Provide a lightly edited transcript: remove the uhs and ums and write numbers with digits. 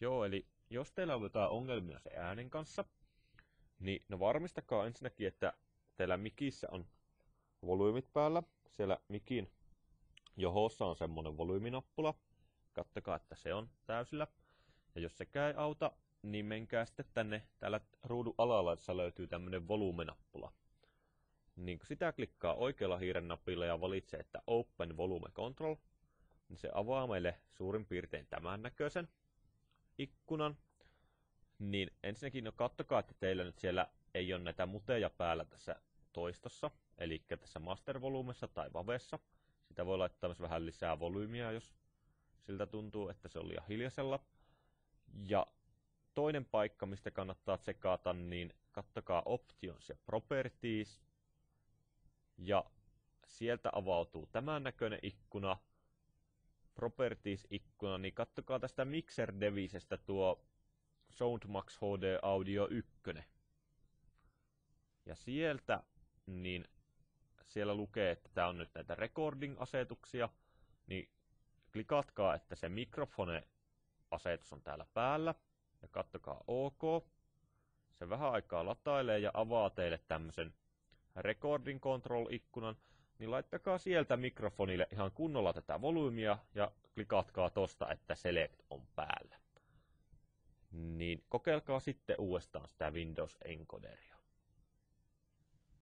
Joo, eli jos teillä on jotain ongelmia se äänen kanssa, niin no varmistakaa ensinnäkin, että teillä mikissä on volyymit päällä. Siellä mikin johossa on semmonen volyyminappula. Kattokaa, että se on täysillä. Ja jos sekään ei auta, niin menkää sitten tänne, täällä ruudun alalaidassa löytyy tämmönen volumenappula. Niin kun sitä klikkaa oikealla hiiren napilla ja valitsee, että Open Volume Control, niin se avaa meille suurin piirtein tämän näköisen ikkunan. Niin ensinnäkin kattokaa, että teillä nyt siellä ei ole näitä muteja päällä tässä toistossa, eli tässä master-volumessa tai vavessa. Sitä voi laittaa myös vähän lisää volyymiä, jos siltä tuntuu, että se on liian hiljaisella. Ja toinen paikka, mistä kannattaa tsekata, niin kattokaa Options ja Properties. Ja sieltä avautuu tämän näköinen ikkuna, Properties-ikkuna, niin kattokaa tästä Mixer Devicestä tuo Soundmax HD Audio 1. Ja sieltä, niin siellä lukee, että tää on nyt näitä recording-asetuksia, niin klikatkaa, että se mikrofone-asetus on täällä päällä, ja kattokaa OK. Se vähän aikaa latailee ja avaa teille tämmösen Recording Control-ikkunan, niin laittakaa sieltä mikrofonille ihan kunnolla tätä volyymia ja klikatkaa tosta, että Select on päällä. Niin kokeilkaa sitten uudestaan sitä Windows Encoderia.